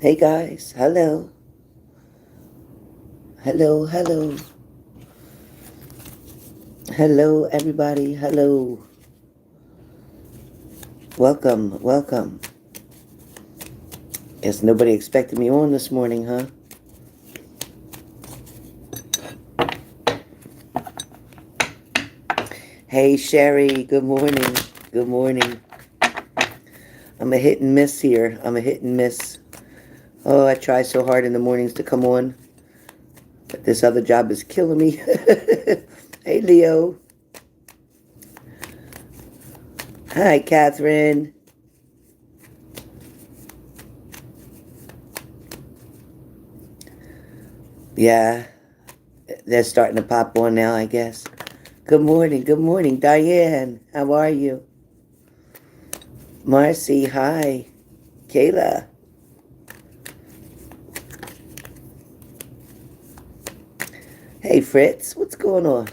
Hey guys, hello. Hello, hello. Hello everybody, hello. Welcome, welcome. Guess nobody expected me on this morning, huh? Hey Sherry, good morning. Good morning. I'm a hit and miss here. I'm a hit and miss. Oh, I try so hard in the mornings to come on, but this other job is killing me. Hey Leo. Hi Catherine. Yeah, they're starting to pop on now, I guess. Good morning, Diane. How are you? Marcy, hi. Kayla. Hey Fritz, what's going on?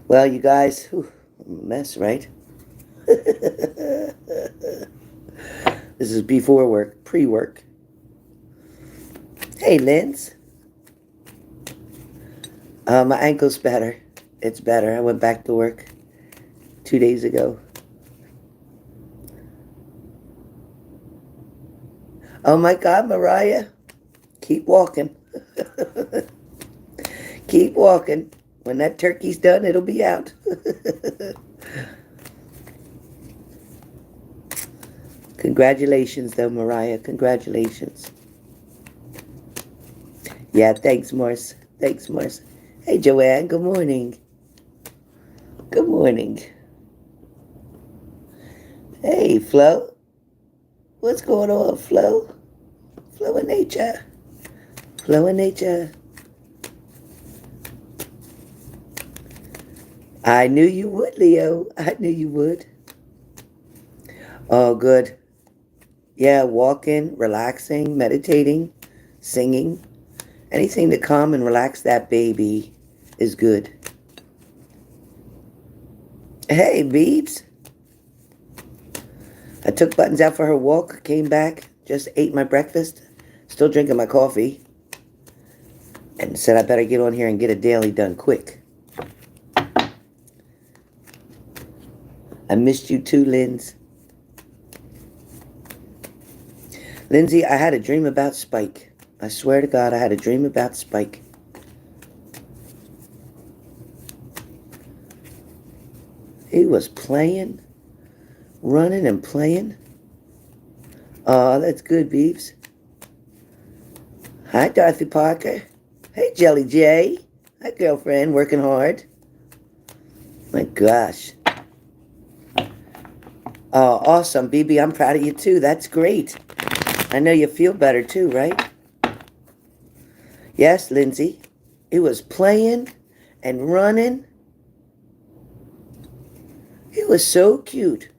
Well, you guys, whew, mess, right? This is before work, pre-work. Hey Linz. My ankle's better. It's better. I went back to work 2 days ago. Oh my God, Mariah. Keep walking. Keep walking. When that turkey's done, it'll be out. Congratulations, though, Mariah. Congratulations. Yeah, thanks, Morse. Thanks, Morse. Hey, Joanne. Good morning. Good morning. Hey, Flo. What's going on, Flo? Flo in nature. Flo in nature. I knew you would, Leo. I knew you would. Oh, good. Yeah, walking, relaxing, meditating, singing. Anything to calm and relax that baby is good. Hey, Beebs. I took Buttons out for her walk, came back, just ate my breakfast, still drinking my coffee, and said I better get on here and get a daily done quick. I missed you too, Linz. Lindsay, I had a dream about Spike. I swear to God, I had a dream about Spike. He was playing, running and playing. Oh, that's good, Beeps. Hi, Dorothy Parker. Hey, Jelly J. Hi, girlfriend, working hard. My gosh. Oh, awesome, BB. I'm proud of you, too. That's great. I know you feel better, too, right? Yes, Lindsay. He was playing and running. He was so cute.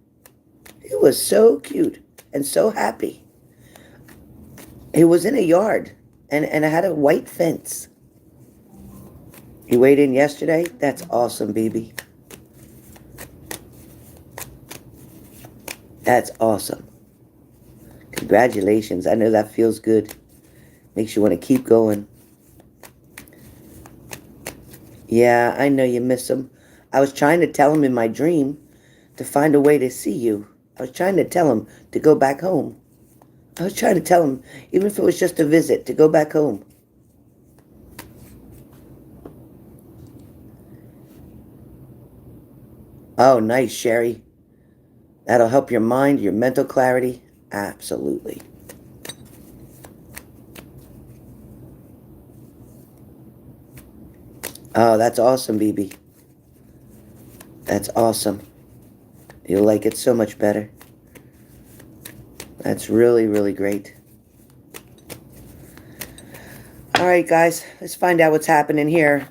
He was so cute and so happy. He was in a yard, and I had a white fence. He weighed in yesterday? That's awesome, BB. That's awesome. Congratulations. I know that feels good. Makes you want to keep going. Yeah, I know you miss him. I was trying to tell him in my dream to find a way to see you. I was trying to tell him to go back home. I was trying to tell him, even if it was just a visit, to go back home. Oh, nice, Sherry. That'll help your mind, your mental clarity. Absolutely. Oh, that's awesome, BB. That's awesome. You'll like it so much better. That's really, really great. All right, guys, let's find out what's happening here.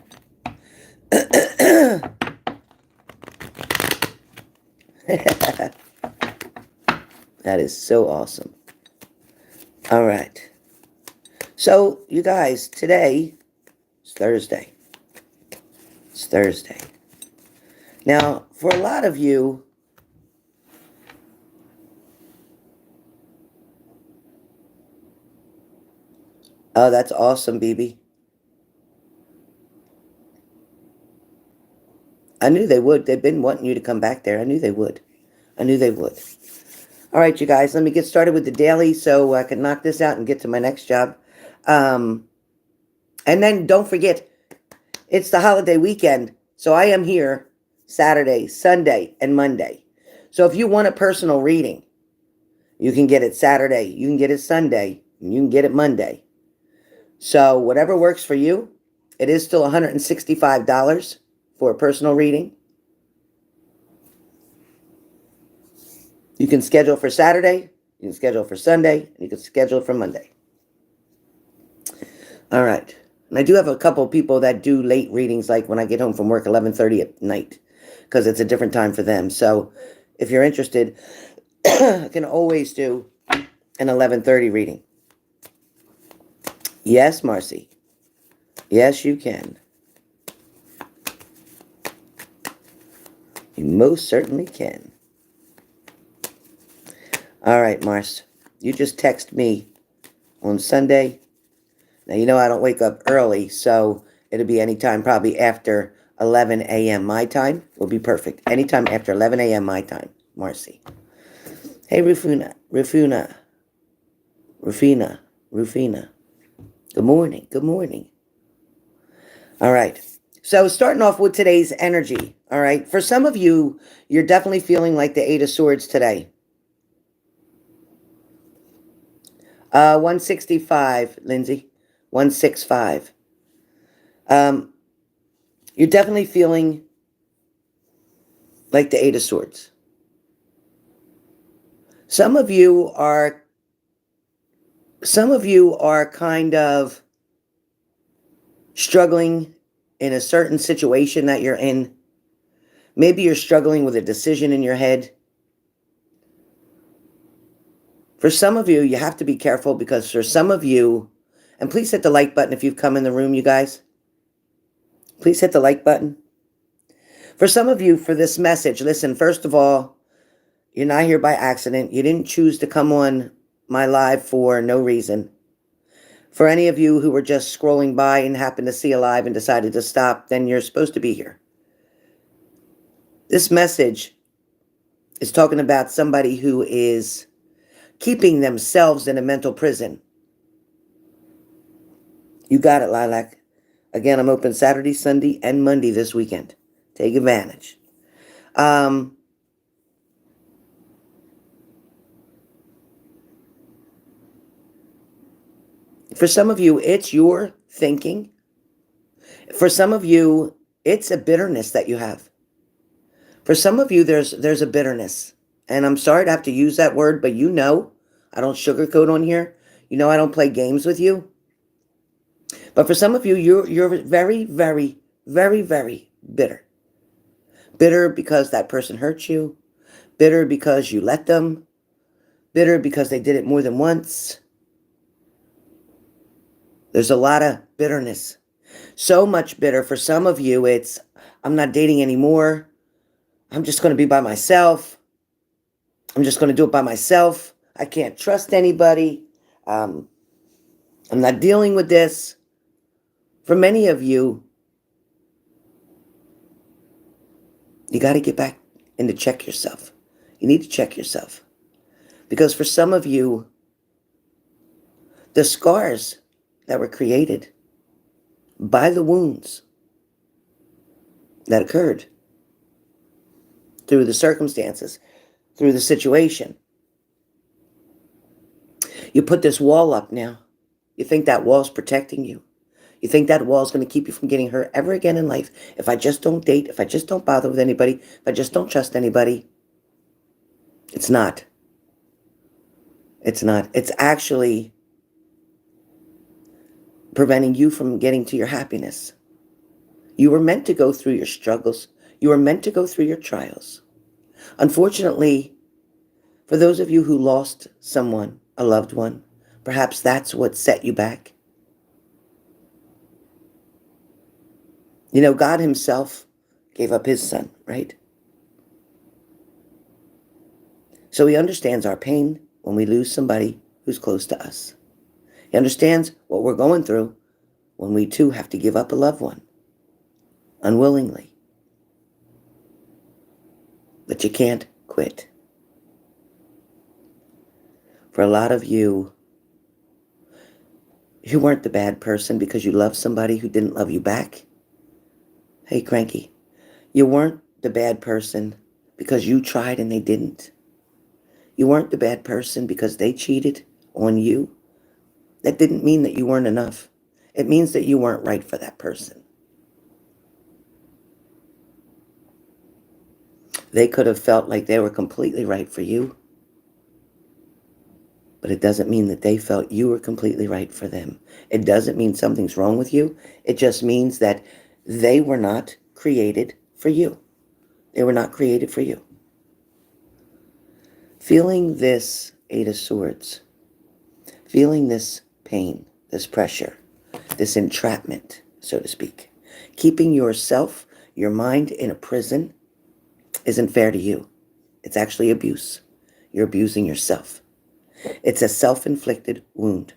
That is so awesome. All right. So, you guys, today is Thursday. It's Thursday. Now, for a lot of you, Oh, that's awesome, BB. I knew they would. They've been wanting you to come back there. I knew they would. I knew they would. All right, you guys, let me get started with the daily so I can knock this out and get to my next job. And then don't forget, it's the holiday weekend. So I am here Saturday, Sunday, and Monday. So if you want a personal reading, you can get it Saturday, you can get it Sunday, and you can get it Monday. So whatever works for you, it is still $165 for a personal reading. You can schedule for Saturday, you can schedule for Sunday, and you can schedule for Monday. All right. And I do have a couple of people that do late readings, like when I get home from work, 11:30 at night, because it's a different time for them. So if you're interested, I can always do an 11:30 reading. Yes, Marcy. Yes, you can. You most certainly can. All right, Mars. You just text me on Sunday. Now, you know I don't wake up early, so it'll be anytime probably after 11 a.m. my time will be perfect. Anytime after 11 a.m. my time, Marcy. Hey, Rufina. Good morning. Good morning. All right. So starting off with today's energy. All right. For some of you, you're definitely feeling like the Eight of Swords today. 165, Lindsay. 165. You're definitely feeling like the Eight of Swords. Some of you are kind of struggling in a certain situation that you're in. Maybe you're struggling with a decision in your head. For some of you, you have to be careful because for some of you, and please hit the like button if you've come in the room, you guys. Please hit the like button. For some of you, for this message, listen, first of all, you're not here by accident. You didn't choose to come on my live for no reason. For any of you who were just scrolling by and happened to see a live and decided to stop, then you're supposed to be here. This message is talking about somebody who is keeping themselves in a mental prison. You got it, Lilac. Again, I'm open Saturday, Sunday, and Monday this weekend. Take advantage. For some of you, it's your thinking. For some of you, it's a bitterness that you have. For some of you, there's a bitterness. And I'm sorry to have to use that word, but you know, I don't sugarcoat on here. You know I don't play games with you. But for some of you, you're very, very, very, very bitter. Bitter because that person hurt you. Bitter because you let them. Bitter because they did it more than once. There's a lot of bitterness. So much bitter. For some of you, it's, I'm not dating anymore. I'm just going to be by myself. I'm just going to do it by myself. I can't trust anybody. I'm not dealing with this. For many of you, you got to get back and to check yourself. You need to check yourself. Because for some of you, the scars that were created by the wounds that occurred through the circumstances, through the situation. You put this wall up now. You think that wall's protecting you. You think that wall's going to keep you from getting hurt ever again in life. If I just don't date, if I just don't bother with anybody, if I just don't trust anybody. It's not. It's not. It's actually preventing you from getting to your happiness. You were meant to go through your struggles. You were meant to go through your trials. Unfortunately, for those of you who lost someone, a loved one, perhaps that's what set you back. You know, God himself gave up his son, right? So he understands our pain when we lose somebody who's close to us. He understands what we're going through when we too have to give up a loved one unwillingly. But you can't quit. For a lot of you, you weren't the bad person because you loved somebody who didn't love you back. Hey, Cranky, you weren't the bad person because you tried and they didn't. You weren't the bad person because they cheated on you. That didn't mean that you weren't enough. It means that you weren't right for that person. They could have felt like they were completely right for you, but it doesn't mean that they felt you were completely right for them. It doesn't mean something's wrong with you. It just means that they were not created for you. They were not created for you. Feeling this Eight of Swords, feeling this pain, this pressure, this entrapment, so to speak, keeping yourself, your mind in a prison isn't fair to you. It's actually abuse. You're abusing yourself. It's a self-inflicted wound.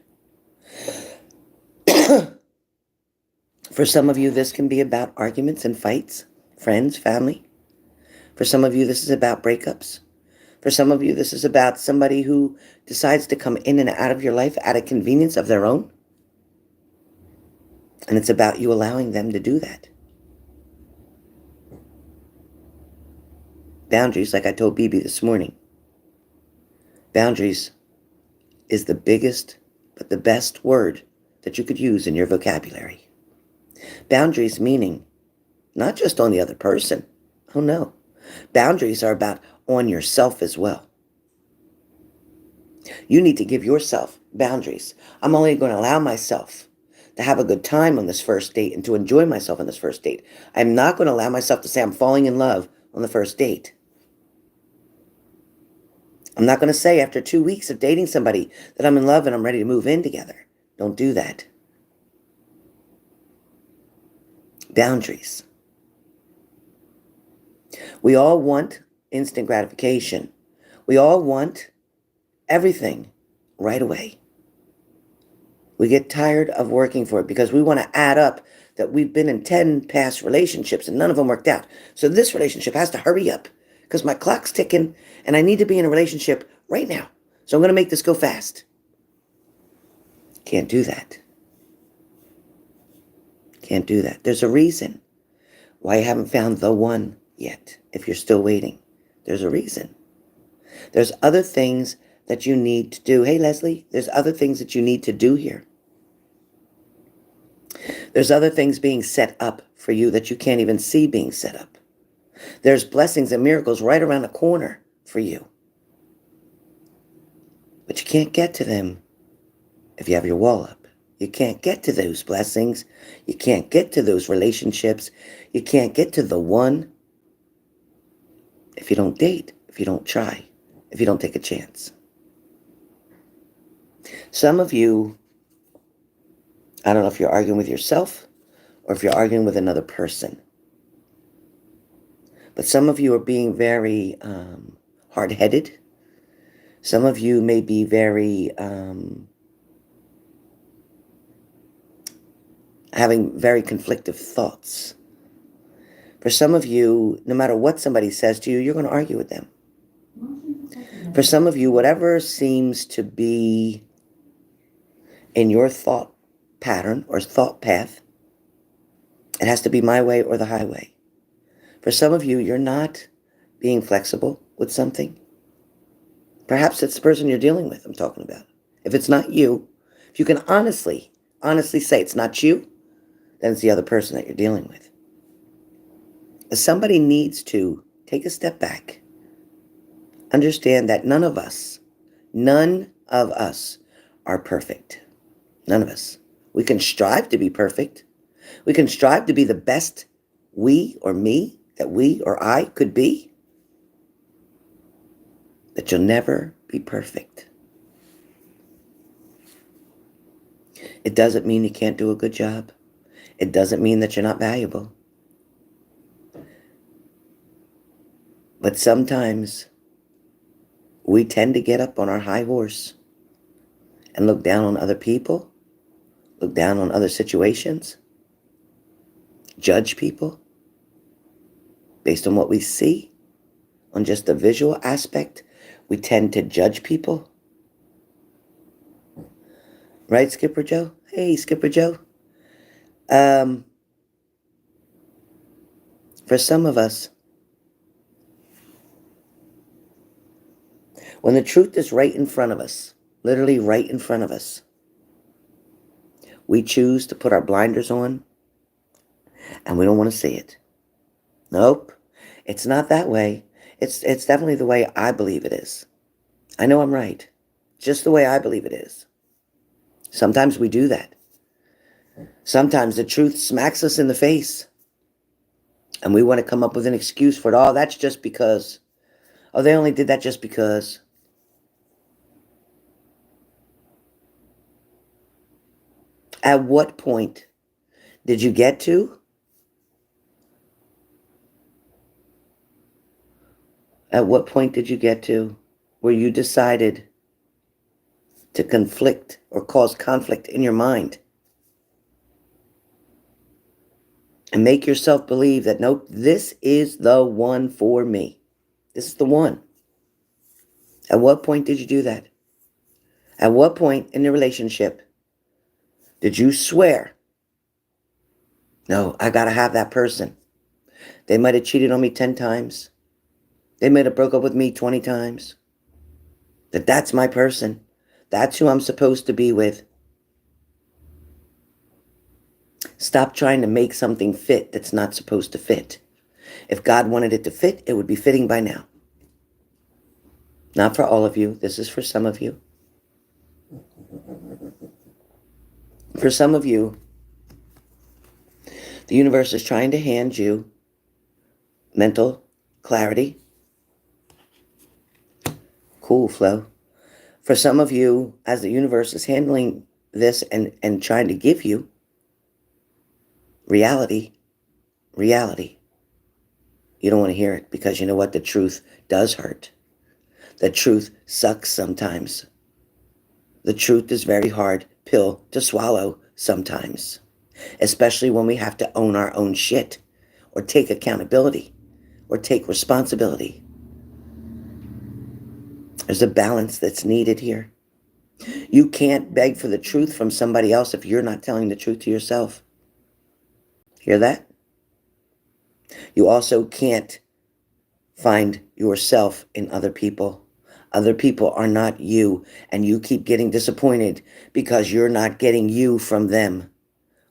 For some of you, this can be about arguments and fights, friends, family. For some of you, this is about breakups. For some of you, this is about somebody who decides to come in and out of your life at a convenience of their own. And it's about you allowing them to do that. Boundaries, like I told Bibi this morning. Boundaries is the biggest, but the best word that you could use in your vocabulary. Boundaries meaning not just on the other person. Oh no. Boundaries are about on yourself as well. You need to give yourself boundaries. I'm only going to allow myself to have a good time on this first date and to enjoy myself on this first date. I'm not going to allow myself to say I'm falling in love on the first date. I'm not going to say after 2 weeks of dating somebody that I'm in love and I'm ready to move in together. Don't do that. Boundaries. We all want instant gratification. We all want everything right away. We get tired of working for it because we want to add up that we've been in 10 past relationships and none of them worked out. So this relationship has to hurry up because my clock's ticking and I need to be in a relationship right now. So I'm going to make this go fast. Can't do that. Can't do that. There's a reason why you haven't found the one yet. If you're still waiting, there's a reason. There's other things that you need to do. Hey, Leslie, there's other things that you need to do here. There's other things being set up for you that you can't even see being set up. There's blessings and miracles right around the corner for you. But you can't get to them if you have your wall up. You can't get to those blessings. You can't get to those relationships. You can't get to the one if you don't date, if you don't try, if you don't take a chance. Some of you, I don't know if you're arguing with yourself or if you're arguing with another person, but some of you are being very hard-headed. Some of you may be very having very conflictive thoughts. For some of you, no matter what somebody says to you, you're going to argue with them. For some of you, whatever seems to be in your thought pattern or thought path, it has to be my way or the highway. For some of you, you're not being flexible with something. Perhaps it's the person you're dealing with I'm talking about. If it's not you, if you can honestly say it's not you, then it's the other person that you're dealing with. Somebody needs to take a step back. Understand that none of us are perfect. None of us. We can strive to be perfect. We can strive to be the best we or me that we or I could be. But you'll never be perfect. It doesn't mean you can't do a good job. It doesn't mean that you're not valuable. But sometimes we tend to get up on our high horse and look down on other people, look down on other situations, judge people based on what we see, on just the visual aspect. We tend to judge people. Right, Skipper Joe? Hey, Skipper Joe. For some of us, when the truth is right in front of us, literally right in front of us, we choose to put our blinders on and we don't want to see it. Nope, it's not that way. It's definitely the way I believe it is. I know I'm right. Just the way I believe it is. Sometimes we do that. Sometimes the truth smacks us in the face and we want to come up with an excuse for it. Oh, that's just because. Oh, they only did that just because. At what point did you get to? At what point did you get to where you decided to conflict or cause conflict in your mind and make yourself believe that, nope, this is the one for me. This is the one. At what point did you do that? At what point in the relationship did you swear, no, I gotta have that person? They might have cheated on me 10 times. They might have broke up with me 20 times. That's my person. That's who I'm supposed to be with. Stop trying to make something fit that's not supposed to fit. If God wanted it to fit, it would be fitting by now. Not for all of you. This is for some of you. For some of you, the universe is trying to hand you mental clarity. Cool, Flo. For some of you, as the universe is handling this and trying to give you reality, you don't want to hear it because you know what? The truth does hurt. The truth sucks sometimes. The truth is very hard pill to swallow sometimes, especially when we have to own our own shit or take accountability or take responsibility. There's a balance that's needed here. You can't beg for the truth from somebody else if you're not telling the truth to yourself. Hear that? You also can't find yourself in other people. Other people are not you, and you keep getting disappointed because you're not getting you from them.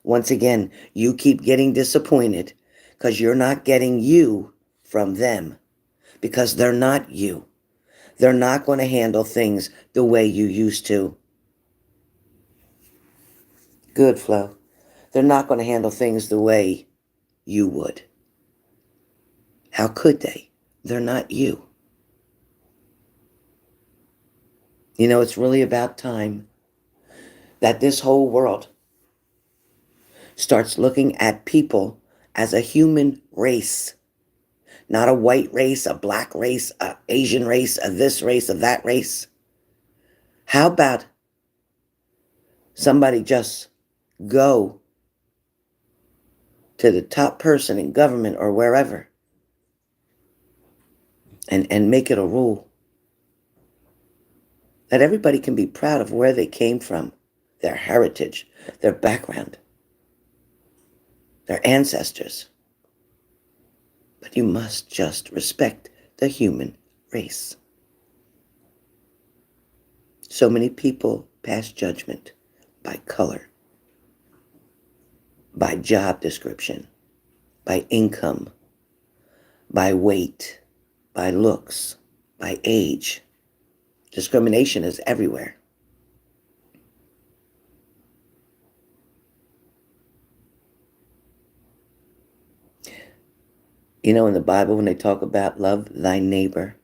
Once again, you keep getting disappointed because you're not getting you from them, because they're not you. They're not going to handle things the way you used to. Good, Flo. They're not going to handle things the way you would. How could they? They're not you. You know, it's really about time that this whole world starts looking at people as a human race. Not a white race, a black race, a Asian race, a this race, a that race. How about somebody just go to the top person in government or wherever and make it a rule that everybody can be proud of where they came from, their heritage, their background, their ancestors. But you must just respect the human race. So many people pass judgment by color, by job description, by income, by weight, by looks, by age. Discrimination is everywhere. You know, in the Bible, when they talk about love thy neighbor,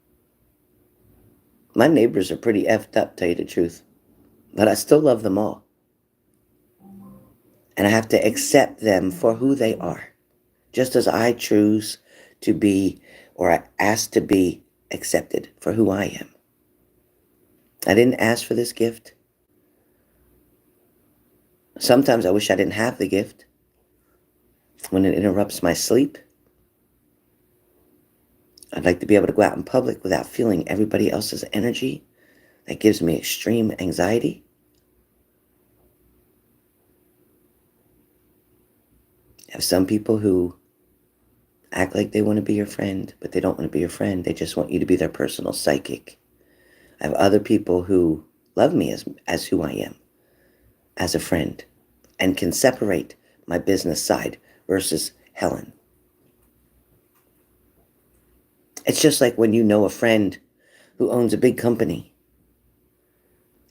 my neighbors are pretty effed up, tell you the truth. But I still love them all. And I have to accept them for who they are, just as I choose to be, or I ask to be accepted for who I am. I didn't ask for this gift. Sometimes I wish I didn't have the gift when it interrupts my sleep. I'd like to be able to go out in public without feeling everybody else's energy. That gives me extreme anxiety. I have some people who act like they want to be your friend, but they don't want to be your friend. They just want you to be their personal psychic. I have other people who love me as who I am, as a friend, and can separate my business side versus Helen. It's just like when you know a friend who owns a big company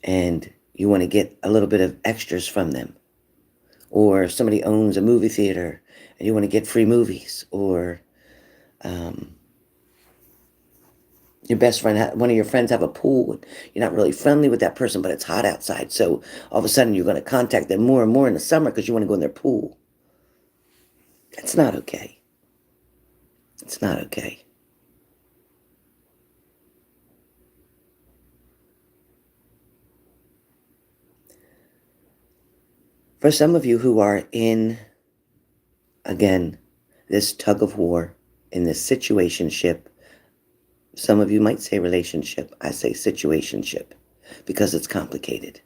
and you want to get a little bit of extras from them. Or somebody owns a movie theater and you want to get free movies. Or your best friend, one of your friends have a pool. You're not really friendly with that person, but it's hot outside. So all of a sudden you're going to contact them more and more in the summer because you want to go in their pool. That's not okay. It's not okay. For some of you who are in, again, this tug of war, in this situationship, some of you might say relationship, I say situationship, because it's complicated.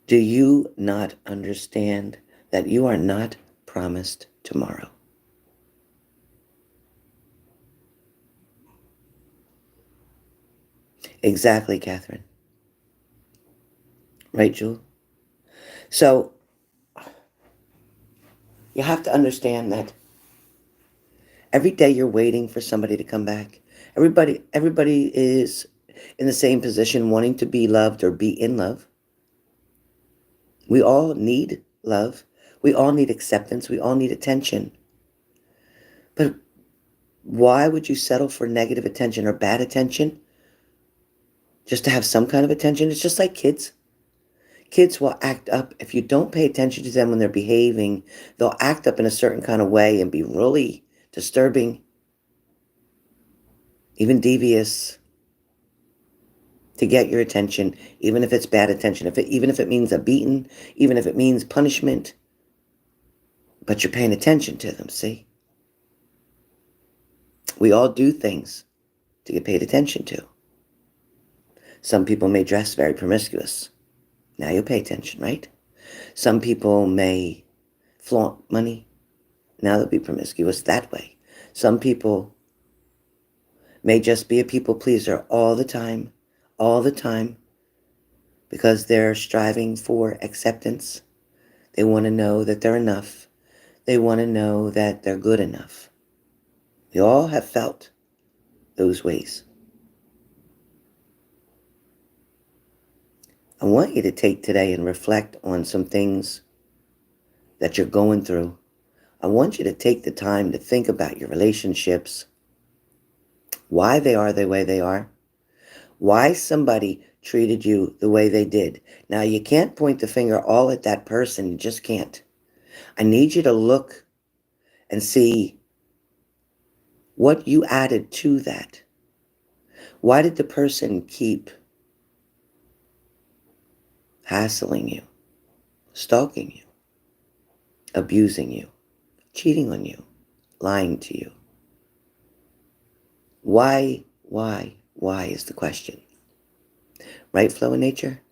Do you not understand that you are not promised tomorrow? Exactly, Catherine. Right, Jewel? So you have to understand that every day you're waiting for somebody to come back. Everybody is in the same position, wanting to be loved or be in love. We all need love. We all need acceptance. We all need attention. But why would you settle for negative attention or bad attention just to have some kind of attention? It's just like kids. Kids will act up. If you don't pay attention to them when they're behaving, they'll act up in a certain kind of way and be really disturbing, even devious, to get your attention, even if it's bad attention, even if it means a beating, even if it means punishment. But you're paying attention to them, see? We all do things to get paid attention to. Some people may dress very promiscuous. Now you'll pay attention, right? Some people may flaunt money. Now they'll be promiscuous that way. Some people may just be a people pleaser all the time, because they're striving for acceptance. They want to know that they're enough. They want to know that they're good enough. We all have felt those ways. I want you to take today and reflect on some things that you're going through. I want you to take the time to think about your relationships, why they are the way they are, why somebody treated you the way they did. Now, you can't point the finger all at that person. You just can't. I need you to look and see what you added to that. Why did the person keep hassling you, stalking you, abusing you, cheating on you, lying to you? Why is the question. Right, Flow in Nature?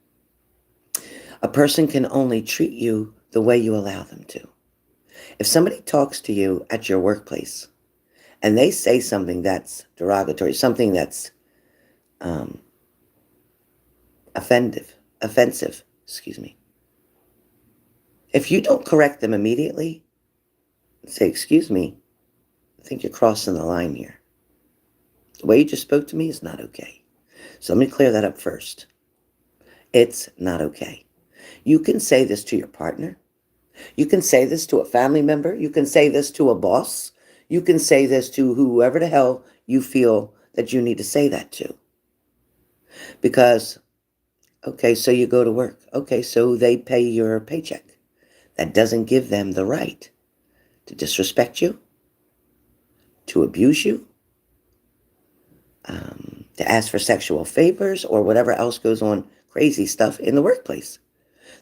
A person can only treat you the way you allow them to. If somebody talks to you at your workplace and they say something that's derogatory, something that's offensive, if you don't correct them immediately, say, excuse me, I think you're crossing the line here. The way you just spoke to me is not okay. So let me clear that up first. It's not okay. You can say this to your partner. You can say this to a family member. You can say this to a boss. You can say this to whoever the hell you feel that you need to say that to. Because, okay, so you go to work. Okay, so they pay your paycheck. That doesn't give them the right to disrespect you, to abuse you, to to ask for sexual favors or whatever else goes on, crazy stuff in the workplace.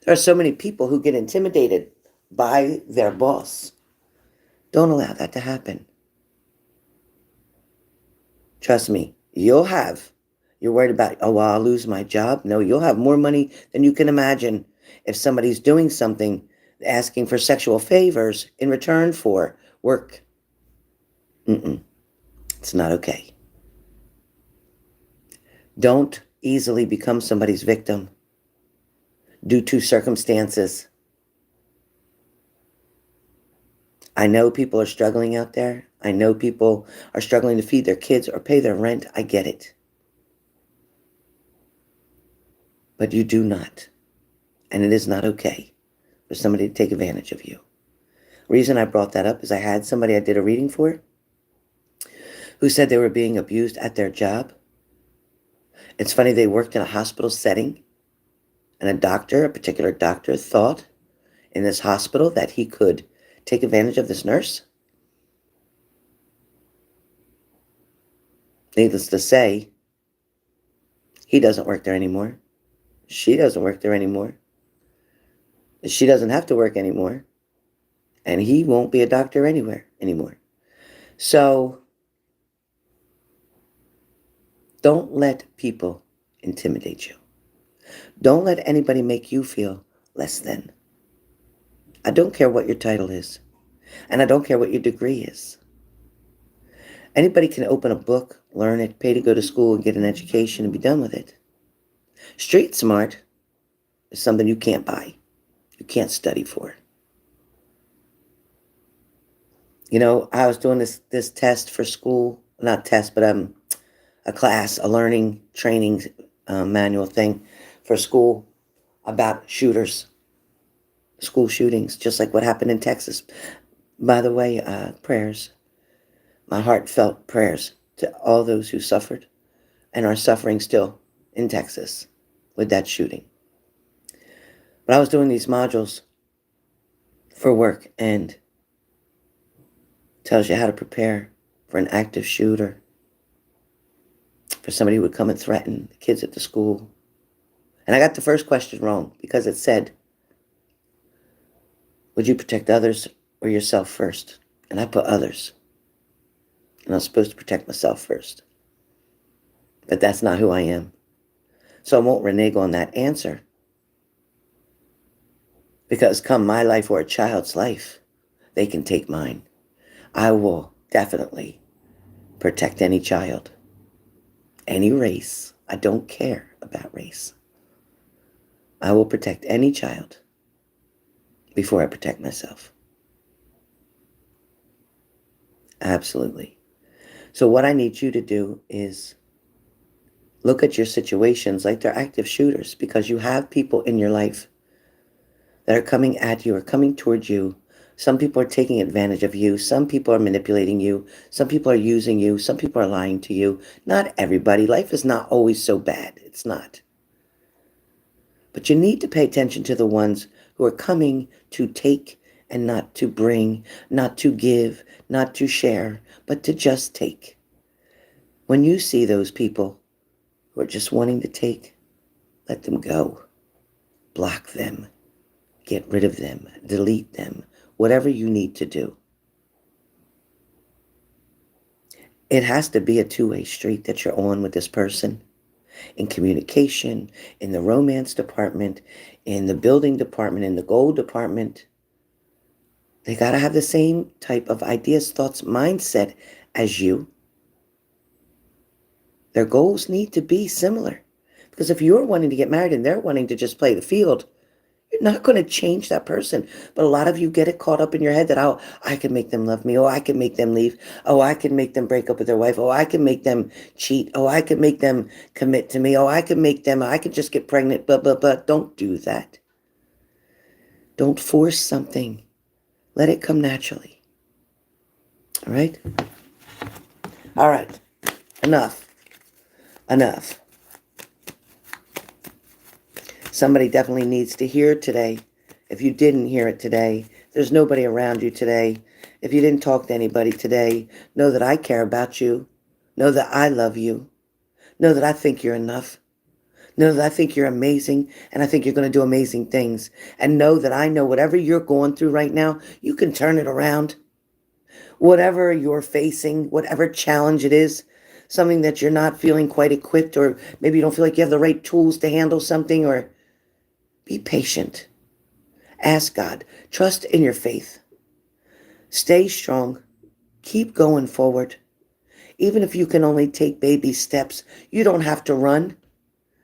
There are so many people who get intimidated by their boss. Don't allow that to happen. Trust me, you're worried about, oh, well, I'll lose my job. No, you'll have more money than you can imagine if somebody's doing something, asking for sexual favors in return for work. It's not okay. Don't easily become somebody's victim due to circumstances. I know people are struggling out there. I know people are struggling to feed their kids or pay their rent. I get it. But you do not. And it is not okay for somebody to take advantage of you. The reason I brought that up is I had somebody I did a reading for who said they were being abused at their job. It's funny, they worked in a hospital setting, and a particular doctor, thought in this hospital that he could take advantage of this nurse. Needless to say, he doesn't work there anymore. She doesn't work there anymore. She doesn't have to work anymore. And he won't be a doctor anymore. So don't let people intimidate you. Don't let anybody make you feel less than. I don't care what your title is. And I don't care what your degree is. Anybody can open a book, learn it, pay to go to school and get an education and be done with it. Street smart is something you can't buy. You can't study for. You know, I was doing this test for school, not test, but a class, a learning training manual thing for school about shooters, school shootings, just like what happened in Texas. By the way, prayers, my heartfelt prayers to all those who suffered and are suffering still in Texas with that shooting. But I was doing these modules for work, and tells you how to prepare for an active shooter, for somebody who would come and threaten the kids at the school. And I got the first question wrong because it said, would you protect others or yourself first? And I put others. And I'm supposed to protect myself first. But that's not who I am. So I won't renege on that answer. Because come my life or a child's life, they can take mine. I will definitely protect any child, any race. I don't care about race. I will protect any child before I protect myself. Absolutely. So what I need you to do is look at your situations like they're active shooters, because you have people in your life that are coming at you or coming towards you. Some people are taking advantage of you. Some people are manipulating you. Some people are using you. Some people are lying to you. Not everybody. Life is not always so bad. It's not. But you need to pay attention to the ones who are coming to take and not to bring, not to give, not to share, but to just take. When you see those people who are just wanting to take, let them go. Block them. Get rid of them. Delete them. Whatever you need to do. It has to be a two-way street that you're on with this person. In communication, in the romance department, in the building department, in the goal department. They got to have the same type of ideas, thoughts, mindset as you. Their goals need to be similar. Because if you're wanting to get married and they're wanting to just play the field, you're not going to change that person. But a lot of you get it caught up in your head that, oh, I can make them love me. Oh, I can make them leave. Oh, I can make them break up with their wife. Oh, I can make them cheat. Oh, I can make them commit to me. Oh, I can just get pregnant, blah, blah, blah. Don't do that. Don't force something. Let it come naturally. All right? All right. Enough. Somebody definitely needs to hear today. If you didn't hear it today, there's nobody around you today. If you didn't talk to anybody today, know that I care about you. Know that I love you. Know that I think you're enough. Know that I think you're amazing, and I think you're going to do amazing things. And know that I know whatever you're going through right now, you can turn it around. Whatever you're facing, whatever challenge it is, something that you're not feeling quite equipped, or maybe you don't feel like you have the right tools to handle something, or be patient. Ask God. Trust in your faith. Stay strong. Keep going forward. Even if you can only take baby steps, you don't have to run.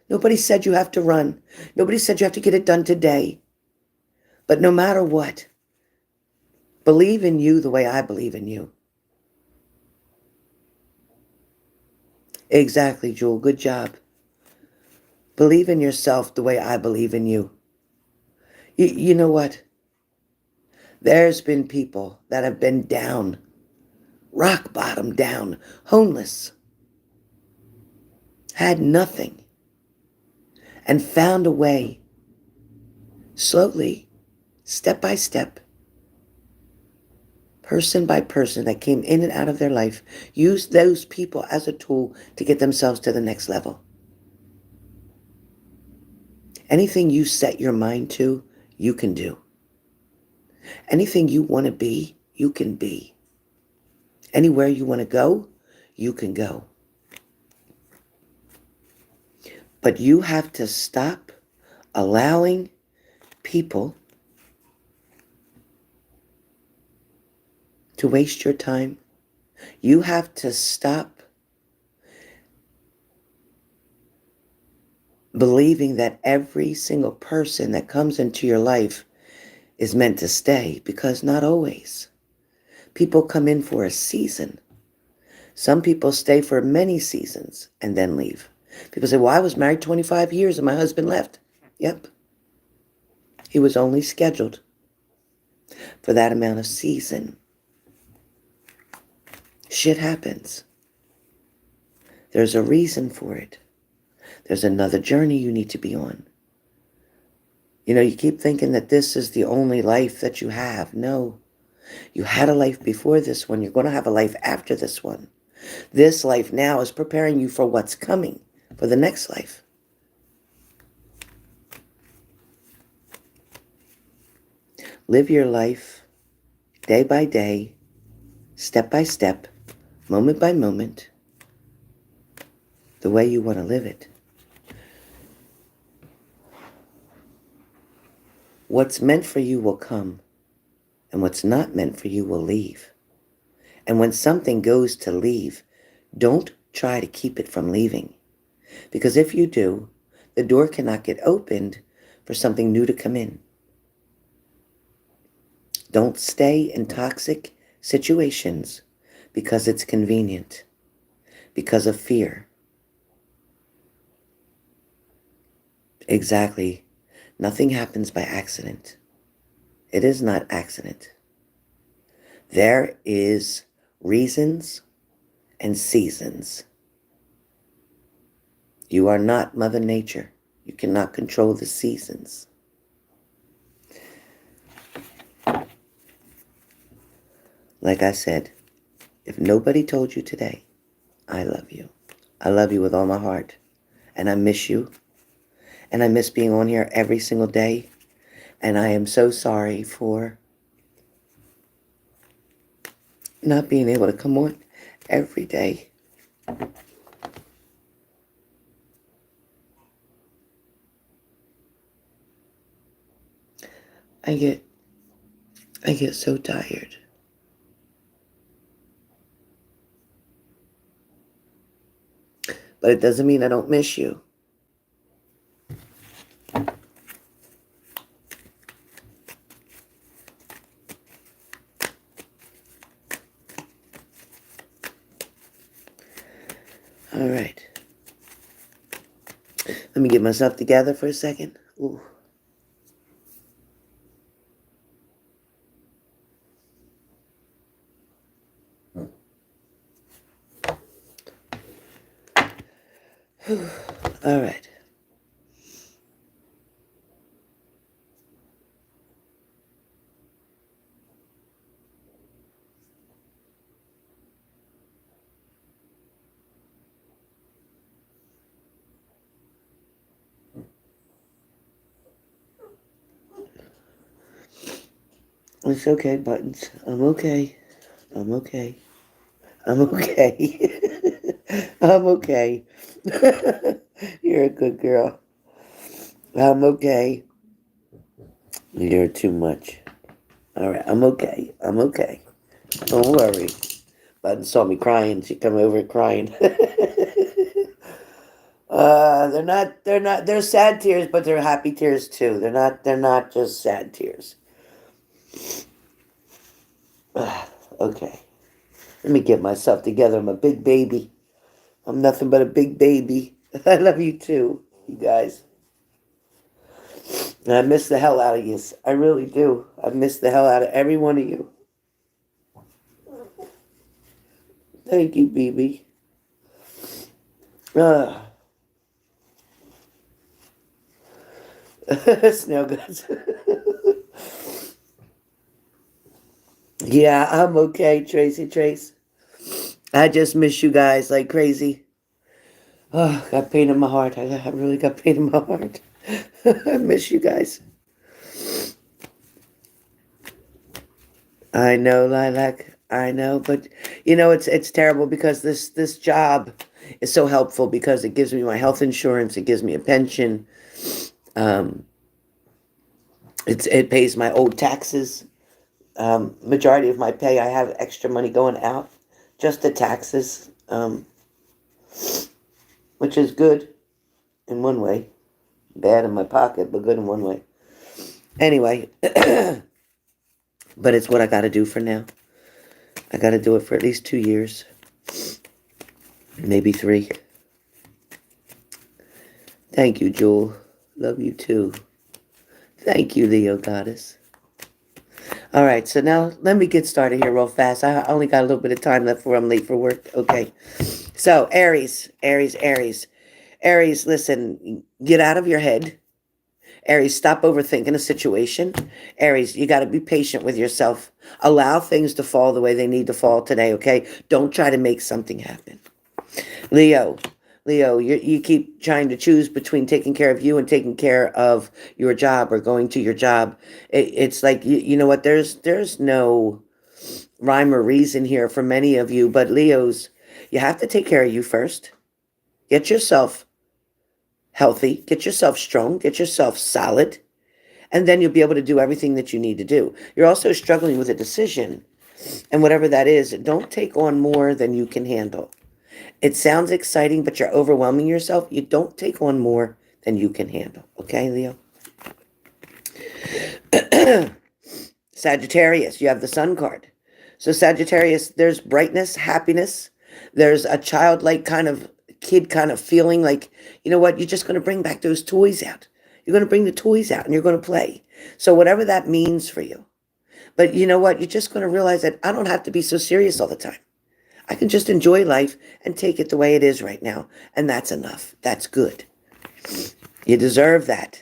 Nobody said you have to run. Nobody said you have to get it done today. But no matter what, believe in you the way I believe in you. Exactly, Jewel. Good job. Believe in yourself the way I believe in you. You know what? There's been people that have been down, rock bottom down, homeless, had nothing, and found a way, slowly, step by step, person by person that came in and out of their life, used those people as a tool to get themselves to the next level. Anything you set your mind to, you can do. Anything you want to be, you can be. Anywhere you want to go, you can go. But you have to stop allowing people to waste your time. You have to stop believing that every single person that comes into your life is meant to stay, because not always. People come in for a season. Some people stay for many seasons and then leave. People say, well, I was married 25 years and my husband left. Yep. He was only scheduled for that amount of season. Shit happens. There's a reason for it. There's another journey you need to be on. You know, you keep thinking that this is the only life that you have. No. You had a life before this one. You're going to have a life after this one. This life now is preparing you for what's coming, for the next life. Live your life day by day, step by step, moment by moment, the way you want to live it. What's meant for you will come, and what's not meant for you will leave. And when something goes to leave, don't try to keep it from leaving. Because if you do, the door cannot get opened for something new to come in. Don't stay in toxic situations because it's convenient, because of fear. Exactly. Nothing happens by accident. It is not accident. There is reasons and seasons. You are not Mother Nature. You cannot control the seasons. Like I said, if nobody told you today, I love you. I love you with all my heart. And I miss you. And I miss being on here every single day. And I am so sorry for not being able to come on every day. I get so tired. But it doesn't mean I don't miss you. All right. Let me get myself together for a second. Ooh. All right. It's okay, Buttons. I'm okay. I'm okay. I'm okay. I'm okay. You're a good girl. I'm okay. You're too much. All right, I'm okay. I'm okay. Don't worry. Button saw me crying. She come over crying. they're sad tears, but they're happy tears too. They're not just sad tears. Okay. Let me get myself together. I'm a big baby. I'm nothing but a big baby. I love you too, you guys. And I miss the hell out of you. I really do. I miss the hell out of every one of you. Thank you, BB. Uh, Snail guts. Yeah, I'm okay, Tracy Trace. I just miss you guys like crazy. Oh, got pain in my heart. I really got pain in my heart. I miss you guys. I know, Lilac. I know, but it's terrible because this job is so helpful because it gives me my health insurance, it gives me a pension, um, it pays my old taxes. Majority of my pay, I have extra money going out, just the taxes, which is good in one way, bad in my pocket, but good in one way. Anyway, but it's what I got to do for now. I got to do it for at least 2 years, maybe 3. Thank you, Jewel. Love you too. Thank you, Leo Goddess. All right, so now let me get started here real fast. I only got a little bit of time left before I'm late for work. Okay. So, Aries, Aries, Aries. Aries, listen, get out of your head. Aries, stop overthinking a situation. Aries, you got to be patient with yourself. Allow things to fall the way they need to fall today, okay? Don't try to make something happen. Leo, you keep trying to choose between taking care of you and taking care of your job or going to your job. It's like, you know what, there's no rhyme or reason here for many of you, but Leos, you have to take care of you first. Get yourself healthy, get yourself strong, get yourself solid, and then you'll be able to do everything that you need to do. You're also struggling with a decision, and whatever that is, don't take on more than you can handle. It sounds exciting, but you're overwhelming yourself. You don't take on more than you can handle. Okay, Leo? Sagittarius, you have the Sun card. So Sagittarius, there's brightness, happiness. There's a childlike kind of kid kind of feeling like, you know what, you're just going to bring back those toys out. You're going to bring the toys out and you're going to play. So whatever that means for you. But you know what, you're just going to realize that I don't have to be so serious all the time. I can just enjoy life and take it the way it is right now. And that's enough. That's good. You deserve that.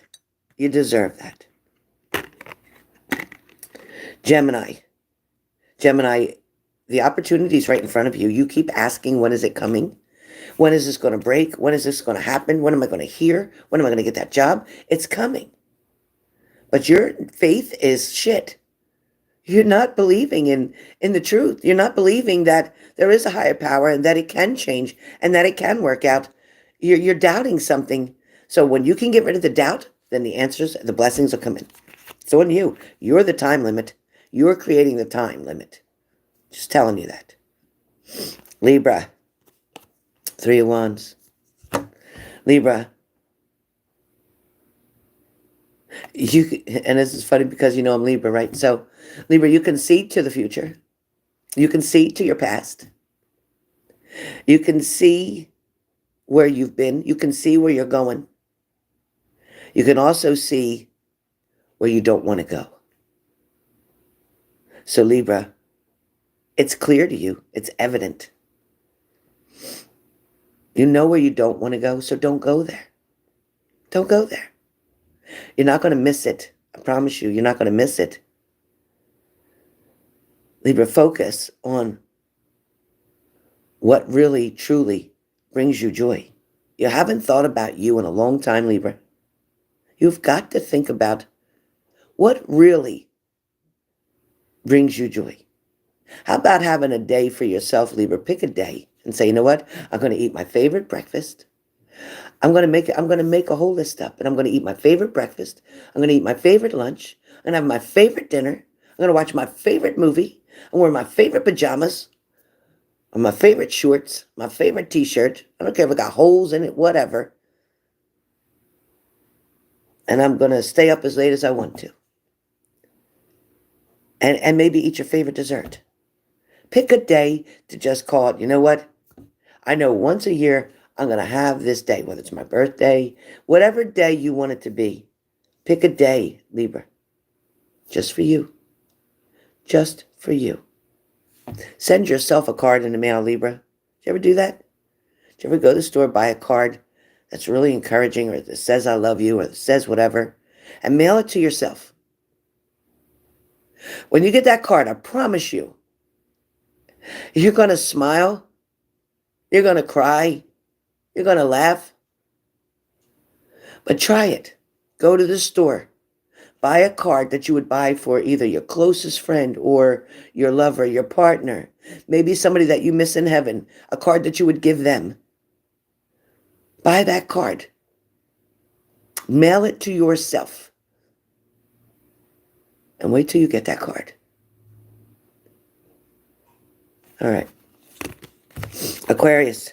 You deserve that. Gemini. Gemini, the opportunity is right in front of you. You keep asking, when is it coming? When is this going to break? When is this going to happen? When am I going to hear? When am I going to get that job? It's coming. But your faith is shit. You're not believing in the truth. You're not believing that there is a higher power and that it can change and that it can work out. You're doubting something. So when you can get rid of the doubt, then the answers, the blessings will come in. So on you, you're the time limit. You're creating the time limit. Just telling you that. Libra, 3 of Wands. Libra, and this is funny because I'm Libra, right? So Libra, you can see to the future. You can see to your past. You can see where you've been. You can see where you're going. You can also see where you don't want to go. So Libra, it's clear to you. It's evident. You know where you don't want to go, so don't go there. Don't go there. You're not going to miss it. I promise you, you're not going to miss it. Libra, focus on what really, truly brings you joy. You haven't thought about you in a long time, Libra. You've got to think about what really brings you joy? How about having a day for yourself, Libra? Pick a day and say, you know what? I'm going to eat my favorite breakfast. I'm going to make a whole list up, and I'm going to eat my favorite breakfast. I'm going to eat my favorite lunch. I'm going to have my favorite dinner. I'm going to watch my favorite movie. I'm wear my favorite pajamas, or my favorite shorts, my favorite t-shirt. I don't care if it got holes in it, whatever. And I'm going to stay up as late as I want to. And maybe eat your favorite dessert. Pick a day to just call it, you know what? I know once a year I'm going to have this day, whether it's my birthday, whatever day you want it to be. Pick a day, Libra, just for you. Just for you. Send yourself a card in the mail, Libra. Did you ever do that? Did you ever go to the store, buy a card that's really encouraging, or that says I love you, or that says whatever, and mail it to yourself? When you get that card, I promise you, you're going to smile, you're going to cry, you're going to laugh. But try it. Go to the store. Buy a card that you would buy for either your closest friend or your lover, your partner, maybe somebody that you miss in heaven, a card that you would give them. Buy that card. Mail it to yourself. And wait till you get that card. All right. Aquarius.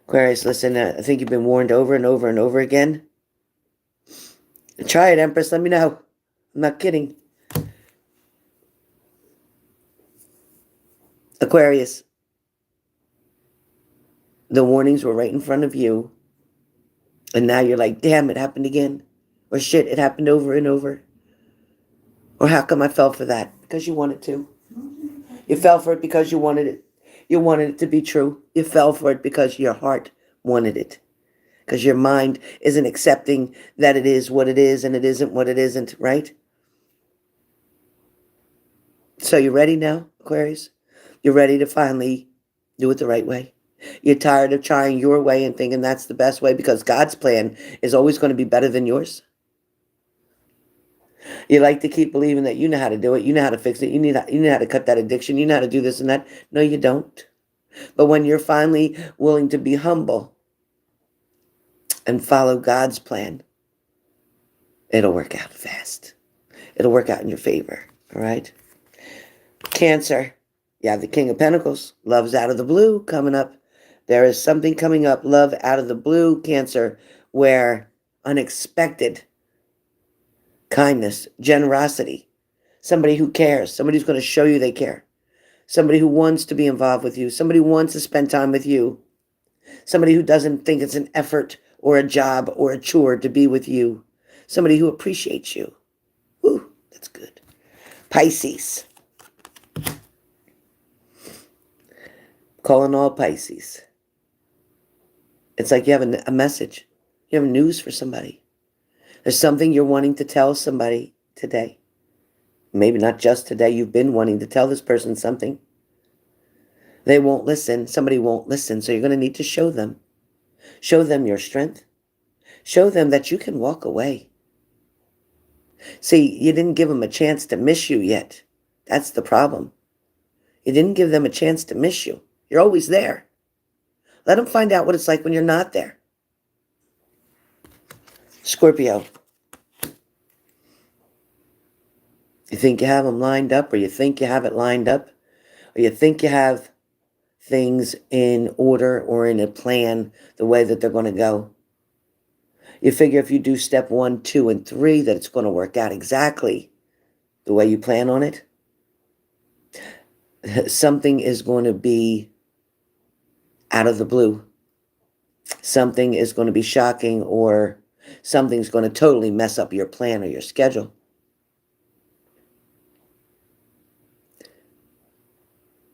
Aquarius, listen, I think you've been warned over and over and over again. Try it, Empress. Let me know. I'm not kidding. Aquarius. The warnings were right in front of you. And now you're like, damn, it happened again. Or shit, it happened over and over. Or how come I fell for that? Because you wanted to. You fell for it because you wanted it. You wanted it to be true. You fell for it because your heart wanted it. Because your mind isn't accepting that it is what it is and it isn't what it isn't, right? So you ready now, Aquarius? You're ready to finally do it the right way? You're tired of trying your way and thinking that's the best way because God's plan is always going to be better than yours? You like to keep believing that you know how to do it, you know how to fix it, you know how to cut that addiction, you know how to do this and that. No, you don't. But when you're finally willing to be humble and follow God's plan, it'll work out fast. It'll work out in your favor, all right? Cancer, you have the King of Pentacles. Love's out of the blue coming up. There is something coming up, love out of the blue, Cancer, where unexpected kindness, generosity, somebody who cares, somebody who's going to show you they care, somebody who wants to be involved with you, somebody who wants to spend time with you, somebody who doesn't think it's an effort or a job or a chore to be with you, somebody who appreciates you. Whew, that's good. Pisces. Calling all Pisces. It's like you have a message. You have news for somebody. There's something you're wanting to tell somebody today. Maybe not just today. You've been wanting to tell this person something. They won't listen. Somebody won't listen. So you're going to need to show them. Show them your strength. Show them that you can walk away. See, you didn't give them a chance to miss you yet. That's the problem. You didn't give them a chance to miss you. You're always there. Let them find out what it's like when you're not there. Scorpio. You think you have them lined up, or you think you have it lined up, or you think you have things in order or in a plan the way that they're going to go. You figure if you do step 1, 2, and 3 that it's going to work out exactly the way you plan on it. Something is going to be out of the blue. Something is going to be shocking, or something's going to totally mess up your plan or your schedule.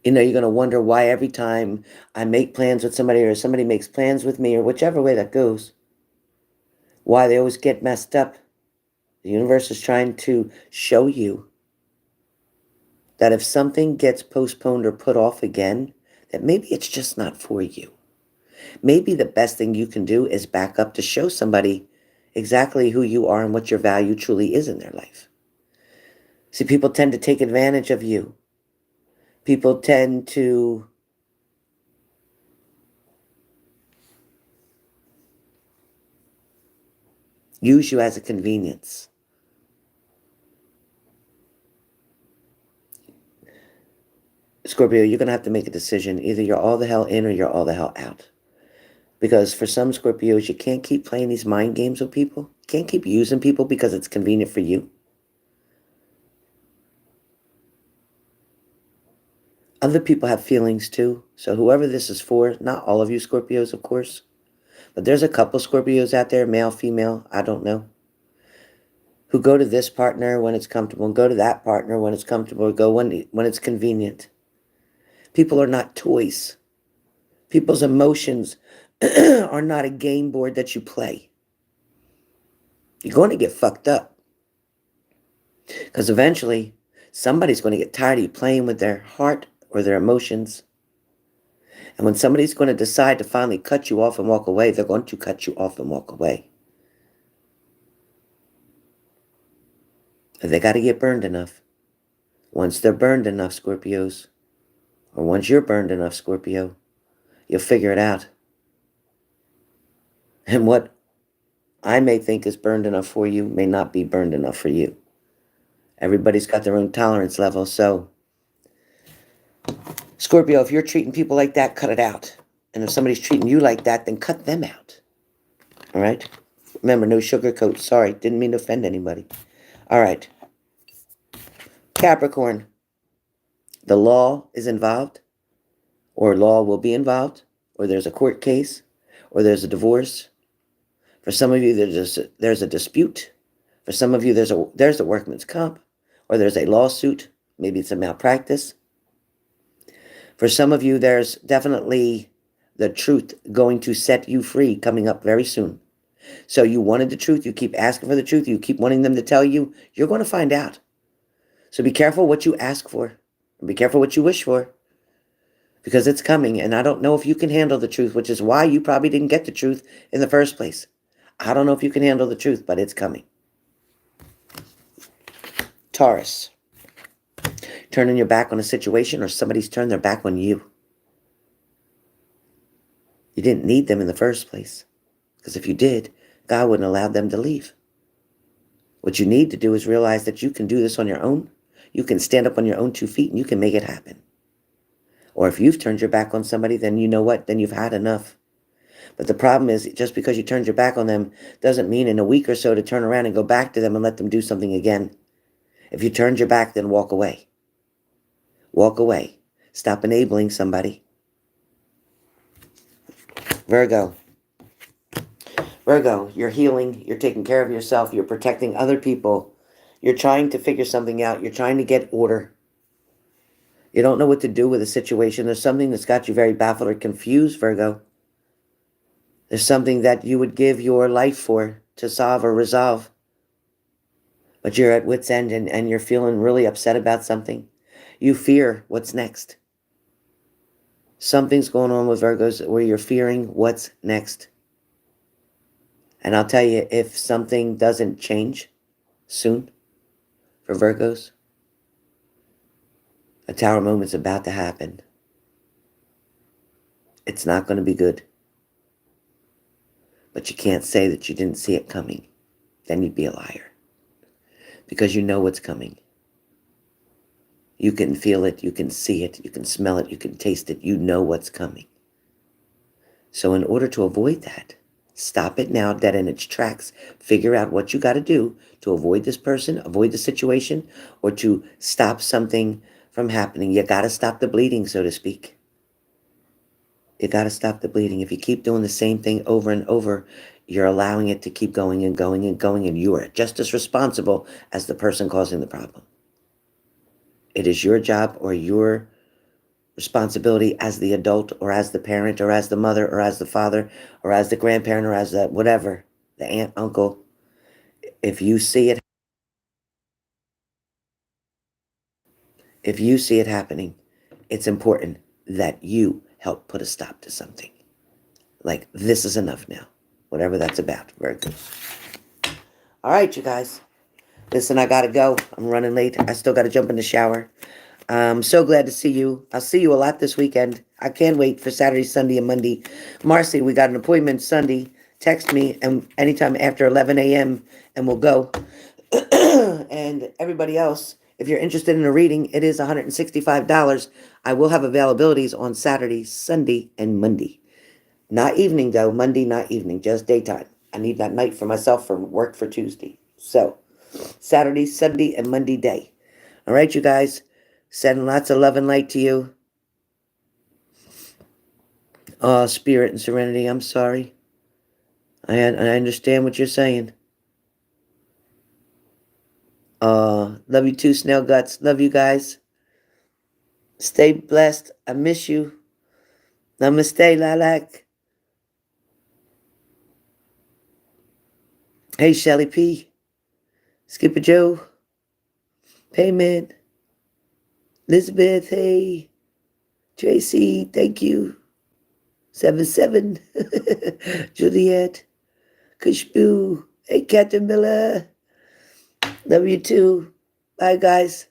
You know, you're going to wonder why every time I make plans with somebody or somebody makes plans with me, or whichever way that goes, why they always get messed up. The universe is trying to show you that if something gets postponed or put off again, that maybe it's just not for you. Maybe the best thing you can do is back up to show somebody exactly who you are and what your value truly is in their life. See, people tend to take advantage of you. People tend to use you as a convenience. Scorpio, you're going to have to make a decision. Either you're all the hell in or you're all the hell out. Because for some Scorpios, you can't keep playing these mind games with people. You can't keep using people because it's convenient for you. Other people have feelings too. So whoever this is for, not all of you Scorpios, of course, but there's a couple Scorpios out there, male, female, I don't know, who go to this partner when it's comfortable and go to that partner when it's comfortable, go when it's convenient. People are not toys. People's emotions are not a game board that you play. You're going to get fucked up. Because eventually, somebody's going to get tired of you playing with their heart or their emotions. And when somebody's going to decide to finally cut you off and walk away, they're going to cut you off and walk away. And they got to get burned enough. Once they're burned enough, Scorpios, or once you're burned enough, Scorpio, you'll figure it out. And what I may think is burned enough for you may not be burned enough for you. Everybody's got their own tolerance level. So, Scorpio, if you're treating people like that, cut it out. And if somebody's treating you like that, then cut them out. All right? Remember, no sugarcoat. Sorry, didn't mean to offend anybody. All right. Capricorn, the law is involved, or law will be involved, or there's a court case, or there's a divorce. For some of you, there's a dispute. For some of you, there's a workman's comp, or there's a lawsuit. Maybe it's a malpractice. For some of you, there's definitely the truth going to set you free coming up very soon. So you wanted the truth. You keep asking for the truth. You keep wanting them to tell you. You're going to find out. So be careful what you ask for. And be careful what you wish for. Because it's coming. And I don't know if you can handle the truth, which is why you probably didn't get the truth in the first place. I don't know if you can handle the truth, but it's coming. Taurus. Turning your back on a situation, or somebody's turned their back on you. You didn't need them in the first place. Because if you did, God wouldn't allow them to leave. What you need to do is realize that you can do this on your own. You can stand up on your own 2 feet and you can make it happen. Or if you've turned your back on somebody, then you know what? Then you've had enough. But the problem is, just because you turned your back on them doesn't mean in a week or so to turn around and go back to them and let them do something again. If you turned your back, then walk away. Walk away. Stop enabling somebody. Virgo. Virgo, you're healing. You're taking care of yourself. You're protecting other people. You're trying to figure something out. You're trying to get order. You don't know what to do with a situation. There's something that's got you very baffled or confused, Virgo. There's something that you would give your life for to solve or resolve. But you're at wit's end and you're feeling really upset about something. You fear what's next. Something's going on with Virgos where you're fearing what's next. And I'll tell you, if something doesn't change soon for Virgos, a tower moment's about to happen. It's not going to be good. But you can't say that you didn't see it coming. Then you'd be a liar. Because you know what's coming. You can feel it, you can see it, you can smell it, you can taste it. You know what's coming. So in order to avoid that, stop it now, dead in its tracks. Figure out what you got to do to avoid this person, avoid the situation, or to stop something from happening. You got to stop the bleeding, so to speak. You got to stop the bleeding. If you keep doing the same thing over and over, you're allowing it to keep going and going and going, and you are just as responsible as the person causing the problem. It is your job or your responsibility as the adult or as the parent or as the mother or as the father or as the grandparent or as the whatever, the aunt, uncle. If you see it happening, it's important that you help put a stop to something. Like, this is enough now. Whatever that's about. Very good. All right, you guys. Listen, I gotta go. I'm running late. I still gotta jump in the shower. I'm so glad to see you. I'll see you a lot this weekend. I can't wait for Saturday, Sunday, and Monday. Marcy, we got an appointment Sunday. Text me and anytime after 11 a.m. and we'll go. And everybody else, if you're interested in a reading, it is $165. I will have availabilities on Saturday, Sunday, and Monday. Not evening though. Monday, not evening, just daytime. I need that night for myself for work for Tuesday. So Saturday, Sunday, and Monday day. All right, you guys. Sending lots of love and light to you. Oh, spirit and serenity, I'm sorry. I understand what you're saying. Love you too, Snail Guts. Love you guys. Stay blessed. I miss you. Namaste, Lilac. Hey, Shelly P. Skipper Joe. Payment. Elizabeth, hey. Tracy, thank you. 77. Juliet. Kushbu. Hey, Captain Miller. Love you too. Bye, guys.